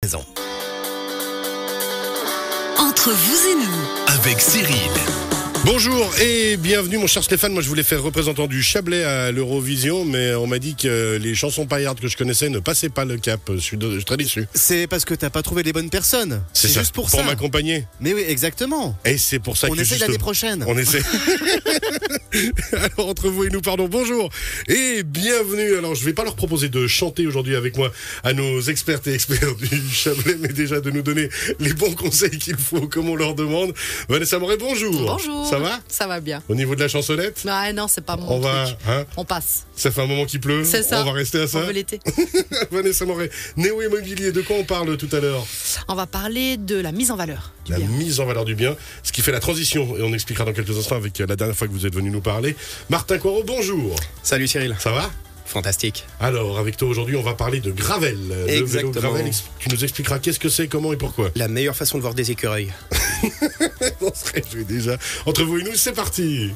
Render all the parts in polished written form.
présent. Entre vous et nous, Avec Cyril. Bonjour et bienvenue mon cher Stéphane, moi je voulais faire représentant du Chablais à l'Eurovision, mais on m'a dit que les chansons paillardes que je connaissais ne passaient pas le cap, je suis très déçu. C'est parce que t'as pas trouvé les bonnes personnes. C'est ça, juste pour ça. m'accompagner. Mais oui, exactement. Et c'est pour ça On que essaie l'année prochaine. On essaie. Alors entre vous et nous, pardon, bonjour et bienvenue. Alors je vais pas leur proposer de chanter aujourd'hui avec moi à nos expertes et experts du Chablais, mais déjà de nous donner les bons conseils qu'il faut comme on leur demande. Vanessa Moret, bonjour. Bonjour. Ça va? Ça va bien. Au niveau de la chansonnette? Ah non, c'est pas mon On truc. va, hein? On passe. Ça fait un moment qu'il pleut. C'est ça. On va rester à ça. On veut l'été. Vanessa Moret, Néo Immobilier, de quoi on parle tout à l'heure? On va parler de la mise en valeur du La bien. mise en valeur du bien, ce qui fait la transition, et on expliquera dans quelques instants avec la dernière fois que vous êtes venu nous parler. Martin Coirot, bonjour. Salut Cyril. Ça va? Fantastique. Alors, avec toi aujourd'hui, on va parler de Gravel. Le vélo Exactement. Gravel, tu nous expliqueras qu'est-ce que c'est, comment et pourquoi. La meilleure façon de voir des écureuils. On se réjouit déjà. Entre vous et nous, c'est parti.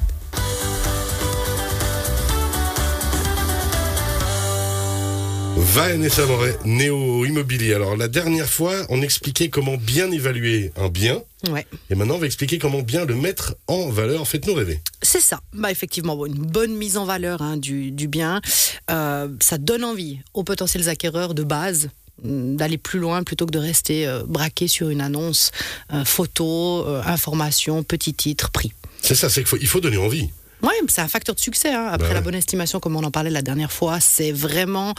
Vanessa Moret, Néo Immobilier. Alors, la dernière fois, on expliquait comment bien évaluer un bien. Ouais. Et maintenant, on va expliquer comment bien le mettre en valeur. Faites-nous rêver. C'est ça. Effectivement, une bonne mise en valeur du bien, ça donne envie aux potentiels acquéreurs de base d'aller plus loin plutôt que de rester braqué sur une annonce, photo, information, petit titre, prix. C'est ça, c'est qu'il faut donner envie. Oui, c'est un facteur de succès. Après Ouais. la bonne estimation, comme on en parlait la dernière fois, c'est vraiment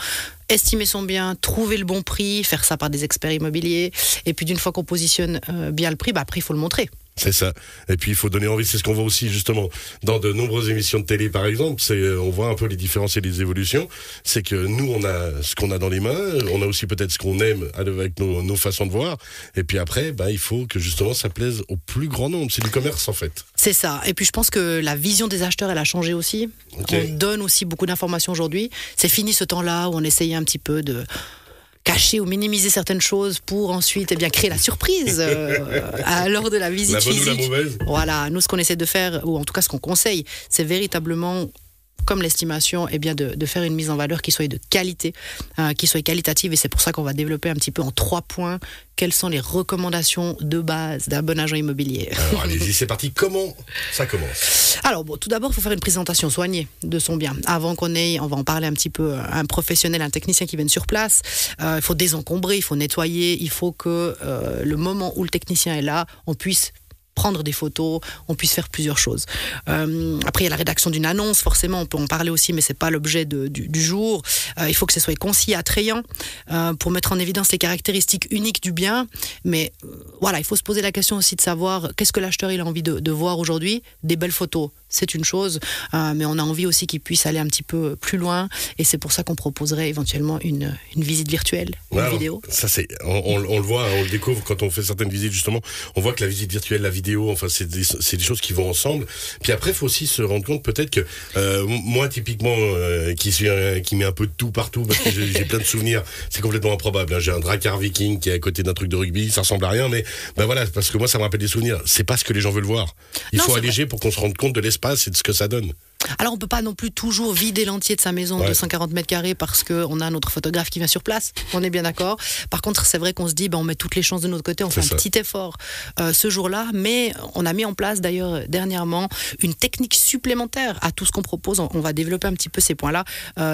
estimer son bien, trouver le bon prix, faire ça par des experts immobiliers. Et puis d'une fois qu'on positionne bien le prix, après il faut le montrer. C'est ça. Et puis il faut donner envie. C'est ce qu'on voit aussi justement dans de nombreuses émissions de télé, par exemple. On voit un peu les différences et les évolutions. C'est que nous, on a ce qu'on a dans les mains. On a aussi peut-être ce qu'on aime avec nos façons de voir. Et puis après, il faut que justement ça plaise au plus grand nombre. C'est du commerce en fait. C'est ça. Et puis je pense que la vision des acheteurs, elle a changé aussi. Ok. On donne aussi beaucoup d'informations aujourd'hui. C'est fini ce temps-là où on essayait un petit peu de cacher ou minimiser certaines choses pour ensuite créer la surprise lors de la visite La bonne physique. ou la mauvaise. Voilà, nous ce qu'on essaie de faire, ou en tout cas ce qu'on conseille, c'est véritablement, comme l'estimation, de faire une mise en valeur qui soit de qualité, qui soit qualitative, et c'est pour ça qu'on va développer un petit peu en 3 points quelles sont les recommandations de base d'un bon agent immobilier. Alors allez-y, c'est parti. Comment ça commence? Alors tout d'abord, il faut faire une présentation soignée de son bien. Avant on va en parler un petit peu, un professionnel, un technicien qui vienne sur place. Il faut désencombrer, il faut nettoyer, il faut que le moment où le technicien est là, on puisse prendre des photos, on puisse faire plusieurs choses. Après, il y a la rédaction d'une annonce, forcément, on peut en parler aussi, mais c'est pas l'objet du jour. Il faut que ce soit concis et attrayant pour mettre en évidence les caractéristiques uniques du bien. Mais il faut se poser la question aussi de savoir qu'est-ce que l'acheteur il a envie de voir aujourd'hui. Des belles photos, c'est une chose, mais on a envie aussi qu'il puisse aller un petit peu plus loin, et c'est pour ça qu'on proposerait éventuellement une visite virtuelle, une vidéo. Ça on le voit, on le découvre quand on fait certaines visites justement. On voit que la visite virtuelle, la vidéo, c'est des choses qui vont ensemble. Puis après, il faut aussi se rendre compte peut-être que moi typiquement qui met un peu de tout partout parce que j'ai plein de souvenirs, c'est complètement improbable. J'ai un Drakkar Viking qui est à côté d'un truc de rugby, ça ressemble à rien, mais parce que moi ça me rappelle des souvenirs. C'est pas ce que les gens veulent voir. Il faut alléger pour qu'on se rende compte de l'espace et de ce que ça donne. Alors on peut pas non plus toujours vider l'entier de sa maison de 140 mètres carrés parce qu'on a notre photographe qui vient sur place, on est bien d'accord. Par contre, c'est vrai qu'on se dit on met toutes les chances de notre côté, on fait un petit effort ce jour-là, mais on a mis en place d'ailleurs dernièrement une technique supplémentaire à tout ce qu'on propose. On va développer un petit peu ces points-là,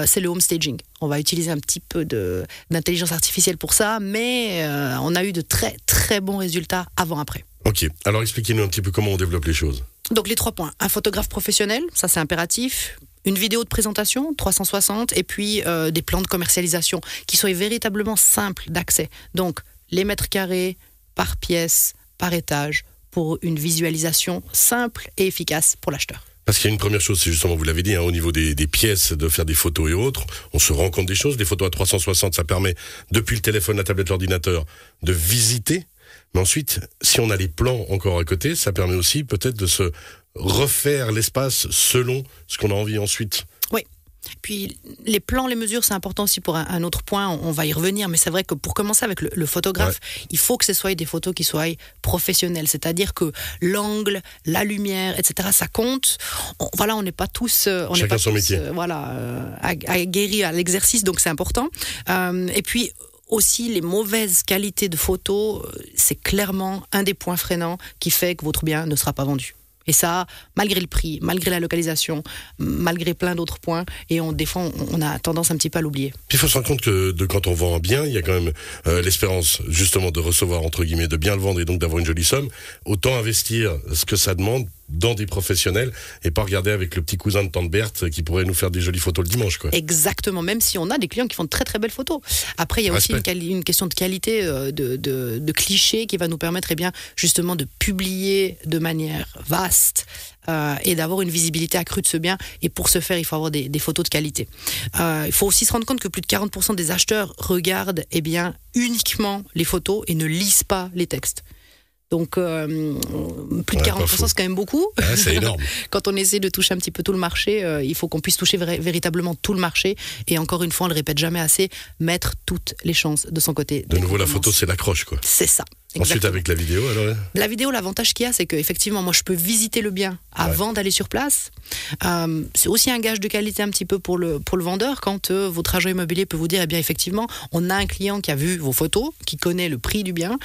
c'est le home staging. On va utiliser un petit peu d'intelligence artificielle pour ça, mais on a eu de très très bons résultats avant-après. Ok, alors expliquez-nous un petit peu comment on développe les choses. Donc les 3 points, un photographe professionnel, ça c'est impératif, une vidéo de présentation 360 et puis des plans de commercialisation qui soient véritablement simples d'accès. Donc les mètres carrés par pièce, par étage, pour une visualisation simple et efficace pour l'acheteur. Parce qu'il y a une première chose, c'est justement, vous l'avez dit, au niveau des pièces, de faire des photos et autres, on se rend compte des choses. Des photos à 360, ça permet, depuis le téléphone, la tablette, l'ordinateur, de visiter. Mais ensuite, si on a les plans encore à côté, ça permet aussi peut-être de se refaire l'espace selon ce qu'on a envie ensuite. Oui. Puis les plans, les mesures, c'est important aussi pour un autre point, on va y revenir, mais c'est vrai que pour commencer avec le photographe, il faut que ce soit des photos qui soient professionnelles, c'est-à-dire que l'angle, la lumière, etc., ça compte. On n'est pas tous, Chacun son métier. aguerris à l'exercice, donc c'est important. Et puis aussi les mauvaises qualités de photos, c'est clairement un des points freinants qui fait que votre bien ne sera pas vendu. Et ça, malgré le prix, malgré la localisation, malgré plein d'autres points, et des fois, on a tendance un petit peu à l'oublier. Puis il faut se rendre compte que quand on vend un bien, il y a quand même l'espérance justement de recevoir, entre guillemets, de bien le vendre et donc d'avoir une jolie somme. Autant investir ce que ça demande dans des professionnels et pas regarder avec le petit cousin de tante Berthe qui pourrait nous faire des jolies photos le dimanche, quoi. Exactement, même si on a des clients qui font de très très belles photos. Après, il y a aussi une question de qualité, de clichés qui va nous permettre justement de publier de manière vaste et d'avoir une visibilité accrue de ce bien. Et pour ce faire, il faut avoir des photos de qualité. Il faut aussi se rendre compte que plus de 40% des acheteurs regardent uniquement les photos et ne lisent pas les textes. Donc, plus de 40%, c'est quand même beaucoup. Ouais, c'est énorme. Quand on essaie de toucher un petit peu tout le marché, il faut qu'on puisse toucher véritablement tout le marché. Et encore une fois, on ne le répète jamais assez, mettre toutes les chances de son côté. De nouveau, la photo, c'est l'accroche, quoi. C'est ça. Ensuite, Exactement. avec la vidéo, alors La vidéo, l'avantage qu'il y a, c'est qu'effectivement, moi, je peux visiter le bien avant d'aller sur place. C'est aussi un gage de qualité un petit peu pour le vendeur quand votre agent immobilier peut vous dire, effectivement, on a un client qui a vu vos photos, qui connaît le prix du bien,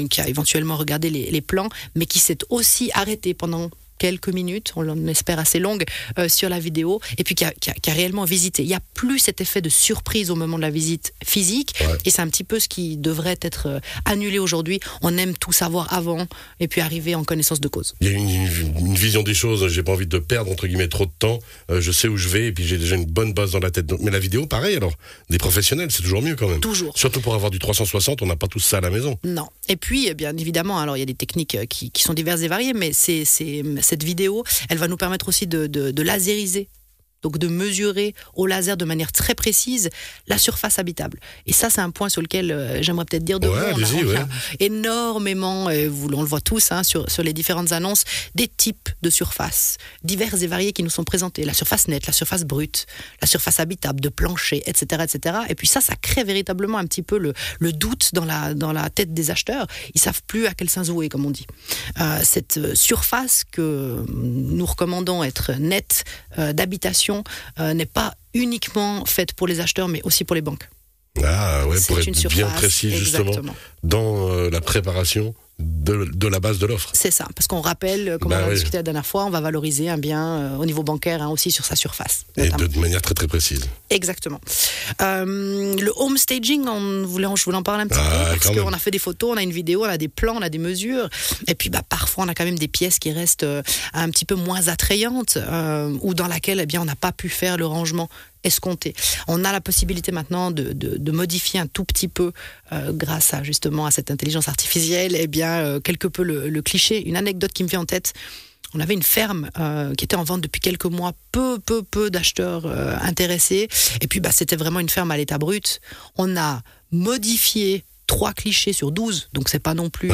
qui a éventuellement regardé les plans, mais qui s'est aussi arrêté pendant quelques minutes, on l'espère assez longue, sur la vidéo, et puis qui a réellement visité. Il n'y a plus cet effet de surprise au moment de la visite physique, et c'est un petit peu ce qui devrait être annulé aujourd'hui. On aime tout savoir avant, et puis arriver en connaissance de cause. Il y a une vision des choses, j'ai pas envie de perdre, entre guillemets, trop de temps, je sais où je vais, et puis j'ai déjà une bonne base dans la tête. Mais la vidéo, pareil, alors, des professionnels, c'est toujours mieux quand même. Toujours. Surtout pour avoir du 360, on n'a pas tout ça à la maison. Non. Et puis, bien évidemment, alors il y a des techniques qui sont diverses et variées, mais cette vidéo, elle va nous permettre aussi de laseriser, donc de mesurer au laser de manière très précise la surface habitable. Et ça, c'est un point sur lequel j'aimerais peut-être dire de on a énormément, on le voit tous sur les différentes annonces, des types de surfaces diverses et variées qui nous sont présentées. La surface nette, la surface brute, la surface habitable, de plancher, etc. etc. Et puis ça crée véritablement un petit peu le doute dans la tête des acheteurs. Ils ne savent plus à quel sens vouer, comme on dit. Cette surface que nous recommandons être nette d'habitation n'est pas uniquement faite pour les acheteurs, mais aussi pour les banques. Ah ouais, pour être surface, bien précis justement, dans la préparation de la base de l'offre. C'est ça, parce qu'on rappelle, comme on a discuté la dernière fois, on va valoriser un bien au niveau bancaire aussi sur sa surface. Et de manière très très précise. Exactement. Le home staging, je voulais en parler un petit peu, parce qu'on a fait des photos, on a une vidéo, on a des plans, on a des mesures, et puis parfois on a quand même des pièces qui restent un petit peu moins attrayantes, ou dans laquelle on n'a pas pu faire le rangement escompté. On a la possibilité maintenant de modifier un tout petit peu, grâce justement à cette intelligence artificielle, quelque peu le cliché. Une anecdote qui me vient en tête, on avait une ferme qui était en vente depuis quelques mois, peu d'acheteurs intéressés, et puis c'était vraiment une ferme à l'état brut. On a modifié 3 clichés sur 12, donc c'est pas non plus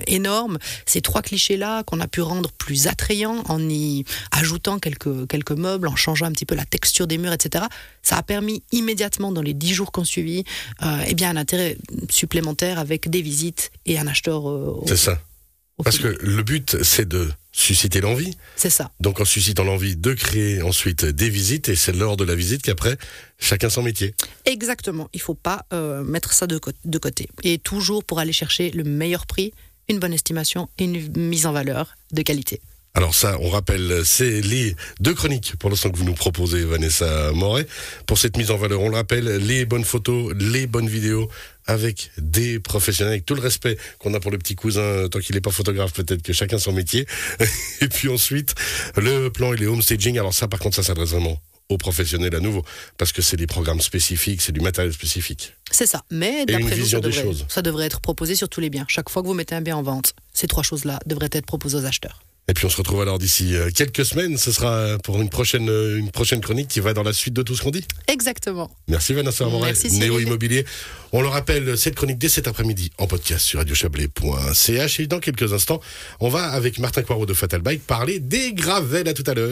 énorme. Ces 3 clichés-là qu'on a pu rendre plus attrayants en y ajoutant quelques meubles, en changeant un petit peu la texture des murs, etc. Ça a permis immédiatement, dans les 10 jours qu'on suivit, un intérêt supplémentaire avec des visites et un acheteur. C'est ça. Parce que le but, c'est de susciter l'envie. C'est ça. Donc en suscitant l'envie de créer ensuite des visites, et c'est lors de la visite qu'après, chacun son métier. Exactement. Il ne faut pas mettre ça de côté. Et toujours pour aller chercher le meilleur prix, une bonne estimation et une mise en valeur de qualité. Alors ça, on rappelle, c'est les 2 chroniques pour l'instant que vous nous proposez, Vanessa Moret. Pour cette mise en valeur, on le rappelle, les bonnes photos, les bonnes vidéos, avec des professionnels, avec tout le respect qu'on a pour le petit cousin, tant qu'il n'est pas photographe, peut-être que chacun son métier. Et puis ensuite, le plan et les home staging. Alors ça, par contre, ça s'adresse vraiment aux professionnels à nouveau, parce que c'est des programmes spécifiques, c'est du matériel spécifique. C'est ça, mais d'après nous, ça devrait être proposé sur tous les biens. Chaque fois que vous mettez un bien en vente, ces 3 choses-là devraient être proposées aux acheteurs. Et puis on se retrouve alors d'ici quelques semaines, ce sera pour une prochaine chronique qui va dans la suite de tout ce qu'on dit. Exactement. Merci Vanessa Moret, Néo Immobilier. On le rappelle, cette chronique dès cet après-midi en podcast sur radiochablais.ch, et dans quelques instants, on va avec Martin Coirot de Fatal Bike parler des gravelles. À tout à l'heure.